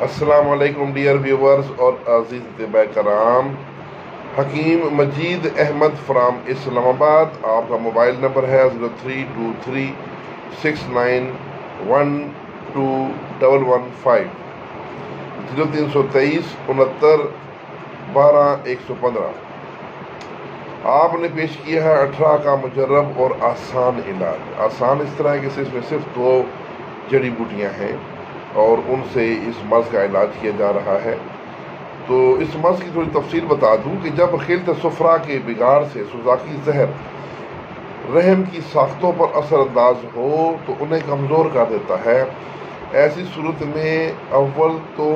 السلام علیکم dear viewers اور عزیز طباء کرام. حکیم مجید احمد فرام اسلام آباد. آپ کا موبائل نمبر ہے 0323691215 0323691215. آپ نے پیش کیا ہے اٹھراہ کا مجرب اور آسان علاج. آسان اس طرح ہے کہ اس میں صرف 2 جڑی بوٹیاں ہیں اور ان سے اس مرض کا علاج کیا جا رہا ہے. تو اس مرض کی تھوڑی تفصیل بتا دوں کہ جب خلط صفرا کے بگاڑ سے سوزاکی زہر رحم کی ساختوں پر اثرانداز ہو تو انہیں کمزور کر دیتا ہے. ایسی صورت میں اول تو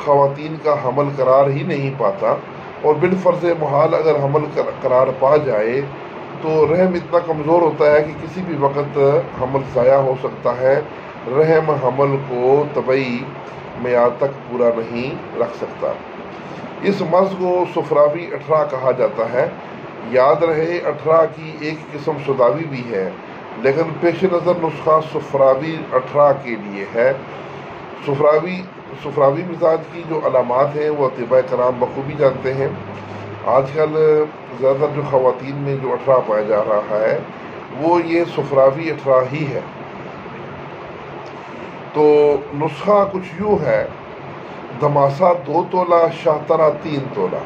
خواتین کا حمل قرار ہی نہیں پاتا، اور بالفرض محال اگر حمل قرار پا جائے تو رحم اتنا کمزور ہوتا ہے کہ کسی بھی وقت حمل ضائع ہو سکتا ہے. رحم حمل کو طبعی معیار تک پورا نہیں رکھ سکتا. اس مرض کو صفراوی اٹھراہ کہا جاتا ہے. یاد رہے اٹھراہ کی ایک قسم سوداوی بھی ہے، لیکن پیش نظر نسخہ صفراوی اٹھراہ کے لیے ہے. صفراوی مزاج کی جو علامات ہیں وہ طباء کرام بخوبی جانتے ہیں. آج کل زیادہ تر جو خواتین میں جو اٹھراہ پایا جا رہا ہے وہ یہ صفراوی اٹھراہ ہی ہے. تو نسخہ کچھ یوں ہے: دھماسہ 2 تولہ، شاہترہ 3 تولہ.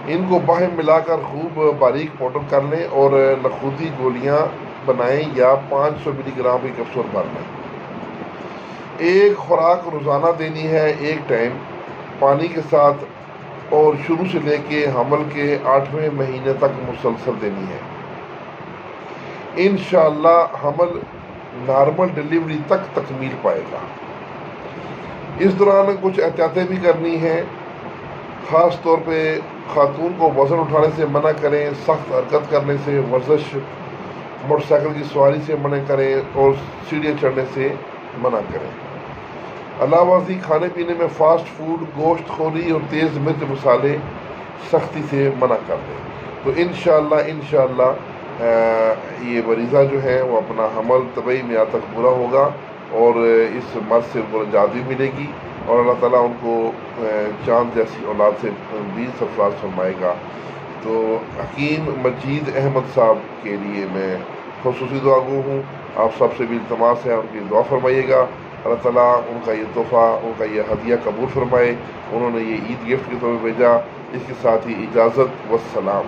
ان کو باہم ملا کر خوب باریک پاؤڈر کر لیں اور نخودی گولیاں بنائیں یا 500 ملی گرام کی کیپسول بھر لیں. ایک خوراک روزانہ دینی ہے 1 ٹائم پانی کے ساتھ، اور شروع سے لے کے حمل کے 8ویں مہینے تک مسلسل دینی ہے. انشاءاللہ حمل نارمل ڈیلیوری تک تکمیل پائے گا. اس دوران کچھ احتیاطیں بھی کرنی ہیں. خاص طور پہ خاتون کو وزن اٹھانے سے منع کریں، سخت حرکت کرنے سے، ورزش، موٹر سائیکل کی سواری سے منع کریں اور سیڑھیاں چڑھنے سے منع کریں. علاوہ ازیں کھانے پینے میں فاسٹ فوڈ، گوشت خوری اور تیز مرچ مسالے سختی سے منع کر دیں. تو انشاءاللہ یہ مریضہ جو ہے وہ اپنا حمل طبعی معیار تک پورا ہوگا اور اس مرض سے ان کو نجات بھی ملے گی، اور اللہ تعالیٰ ان کو چاند جیسی اولاد سے بھی سرفراز فرمائے گا. تو حکیم مجید احمد صاحب کے لیے میں خصوصی دعا گو ہوں. آپ سب سے بھی التماس ہے ان کی دعا فرمائیے گا. اللہ تعالیٰ ان کا یہ تحفہ، ان کا یہ ہدیہ قبول فرمائے. انہوں نے یہ عید گفٹ کے طور پہ بھیجا. اس کے ساتھ ہی اجازت، والسلام.